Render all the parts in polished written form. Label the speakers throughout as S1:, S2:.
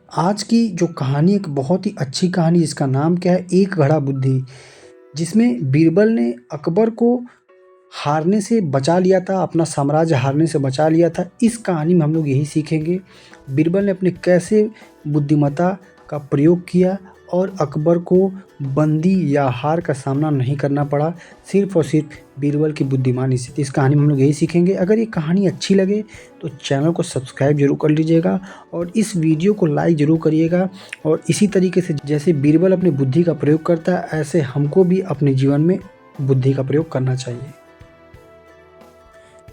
S1: आज की जो कहानी एक बहुत ही अच्छी कहानी जिसका नाम क्या है, एक घड़ा बुद्धि, जिसमें बीरबल ने अकबर को हारने से बचा लिया था, अपना साम्राज्य हारने से बचा लिया था। इस कहानी में हम लोग यही सीखेंगे, बीरबल ने अपने कैसे बुद्धिमत्ता का प्रयोग किया और अकबर को बंदी या हार का सामना नहीं करना पड़ा, सिर्फ़ और सिर्फ बीरबल की बुद्धिमानी से। तो इस कहानी में हम लोग यही सीखेंगे। अगर ये कहानी अच्छी लगे तो चैनल को सब्सक्राइब ज़रूर कर लीजिएगा और इस वीडियो को लाइक ज़रूर करिएगा। और इसी तरीके से जैसे बीरबल अपनी बुद्धि का प्रयोग करता है, ऐसे हमको भी अपने जीवन में बुद्धि का प्रयोग करना चाहिए।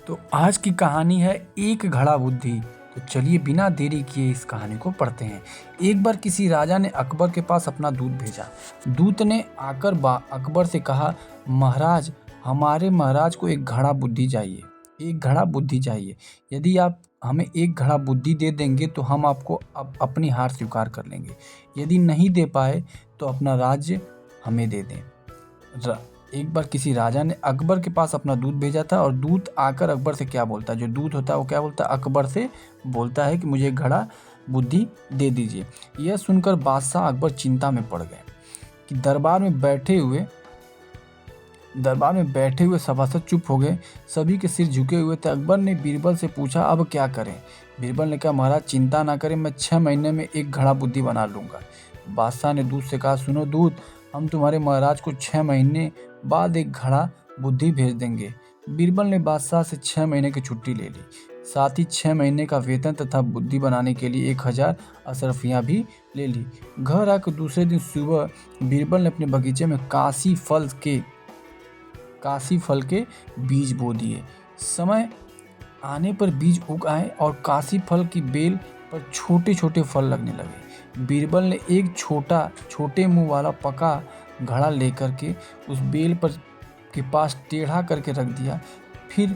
S2: तो आज की कहानी है एक घड़ा बुद्धि। तो चलिए बिना देरी किए इस कहानी को पढ़ते हैं। एक बार किसी राजा ने अकबर के पास अपना दूत भेजा। दूत ने आकर अकबर से कहा, महाराज, हमारे महाराज को एक घड़ा बुद्धि चाहिए, एक घड़ा बुद्धि चाहिए। यदि आप हमें एक घड़ा बुद्धि दे देंगे तो हम आपको अपनी हार स्वीकार कर लेंगे। यदि नहीं दे पाए तो अपना राज्य हमें दे दें। एक बार किसी राजा ने अकबर के पास अपना दूत भेजा था और दूत आकर अकबर से क्या बोलता है, जो दूत होता है वो क्या बोलता है, अकबर से बोलता है कि मुझे एक घड़ा बुद्धि दे दीजिए। यह सुनकर बादशाह अकबर चिंता में पड़ गए कि दरबार में बैठे हुए सभासद चुप हो गए। सभी के सिर झुके हुए थे। अकबर ने बीरबल से पूछा, अब क्या करें? बीरबल ने कहा, महाराज चिंता ना करें, मैं 6 महीने में एक घड़ा बुद्धि बना लूँगा। बादशाह ने दूत से कहा, सुनो दूत, हम तुम्हारे महाराज को 6 महीने बाद एक घड़ा बुद्धि भेज देंगे। बीरबल ने बादशाह से 6 महीने की छुट्टी ले ली, साथ ही 6 महीने का वेतन तथा बुद्धि बनाने के लिए 1000 अशरफियाँ भी ले ली। घर आकर दूसरे दिन सुबह बीरबल ने अपने बगीचे में काशी फल के बीज बो दिए। समय आने पर बीज उग आए और काशी फल की बेल पर छोटे छोटे फल लगने लगे। बीरबल ने एक छोटे मुंह वाला पका घड़ा लेकर के उस बेल पर के पास टेढ़ा करके रख दिया। फिर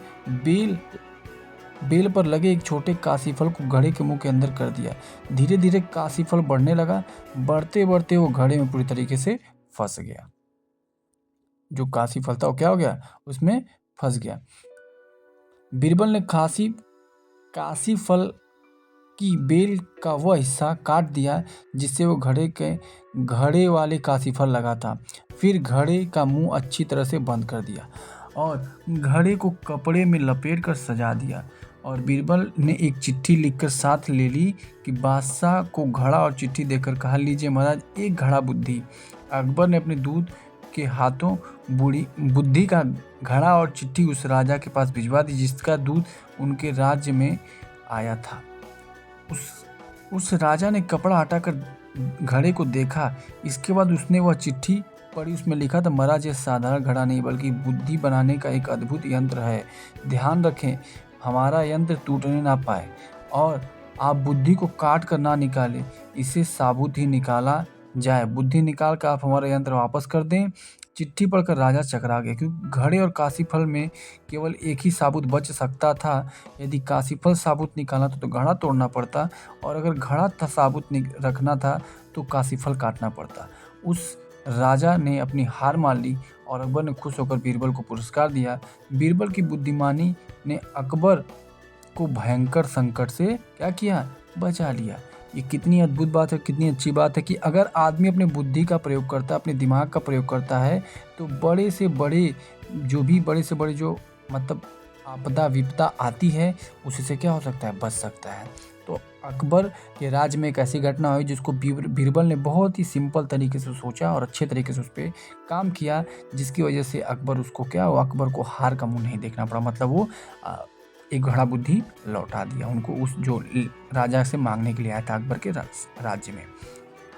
S2: बेल पर लगे एक छोटे काशी फल को घड़े के मुंह के अंदर कर दिया। धीरे धीरे काशी फल बढ़ने लगा। बढ़ते बढ़ते वो घड़े में पूरी तरीके से फंस गया। जो काशी फल था वो क्या हो गया, उसमें फंस गया। बीरबल ने काशी फल की बेल का वह हिस्सा काट दिया जिससे वो घड़े वाले काशी फल लगा था। फिर घड़े का मुंह अच्छी तरह से बंद कर दिया और घड़े को कपड़े में लपेट कर सजा दिया। और बीरबल ने एक चिट्ठी लिखकर साथ ले ली कि बादशाह को घड़ा और चिट्ठी देकर कहा, लीजिए महाराज, एक घड़ा बुद्धि। अकबर ने अपने दूत के हाथों बुद्धि का घड़ा और चिट्ठी उस राजा के पास भिजवा दी जिसका दूत उनके राज्य में आया था। उस राजा ने कपड़ा हटाकर घड़े को देखा। इसके बाद उसने वह चिट्ठी पढ़ी। उसमें लिखा था, महाराज, यह साधारण घड़ा नहीं बल्कि बुद्धि बनाने का एक अद्भुत यंत्र है। ध्यान रखें, हमारा यंत्र टूटने ना पाए और आप बुद्धि को काट कर ना निकालें, इसे साबुत ही निकाला जाए। बुद्धि निकाल कर आप हमारा यंत्र वापस कर दें। चिट्ठी पढ़कर राजा चकरा गया, क्योंकि घड़े और काशी फल में केवल एक ही साबुत बच सकता था। यदि काशी फल साबुत निकालना था तो घड़ा तोड़ना पड़ता, और अगर घड़ा साबुत रखना था तो काशी फल काटना पड़ता। उस राजा ने अपनी हार मान ली और अकबर ने खुश होकर बीरबल को पुरस्कार दिया। बीरबल की बुद्धिमानी ने अकबर को भयंकर संकट से क्या किया, बचा लिया। ये कितनी अद्भुत बात है, कितनी अच्छी बात है कि अगर आदमी अपने बुद्धि का प्रयोग करता है, अपने दिमाग का प्रयोग करता है, तो बड़े से बड़े जो मतलब आपदा विपदा आती है उससे क्या हो सकता है, बच सकता है। तो अकबर के राज्य में एक ऐसी घटना हुई जिसको बीरबल ने बहुत ही सिंपल तरीके से सोचा और अच्छे तरीके से उस पर काम किया, जिसकी वजह से अकबर को हार का मुंह नहीं देखना पड़ा। मतलब वो एक घड़ा बुद्धि लौटा दिया उनको, उस जो राजा से मांगने के लिए आया था अकबर के राज्य में।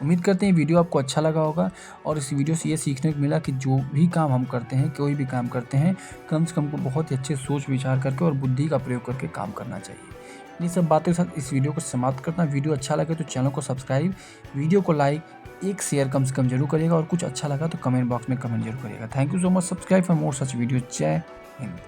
S2: उम्मीद करते हैं वीडियो आपको अच्छा लगा होगा और इस वीडियो से ये सीखने को मिला कि जो भी काम हम करते हैं, कोई भी काम करते हैं, कम से कम को बहुत ही अच्छे सोच विचार करके और बुद्धि का प्रयोग करके काम करना चाहिए। इन सब बातों के साथ इस वीडियो को समाप्त करना। वीडियो अच्छा लगे तो चैनल को सब्सक्राइब, वीडियो को लाइक, एक शेयर कम से कम जरूर करिएगा और कुछ अच्छा लगा तो कमेंट बॉक्स में कमेंट जरूर करिएगा। Thank you so much. Subscribe for more such video. जय हिंद।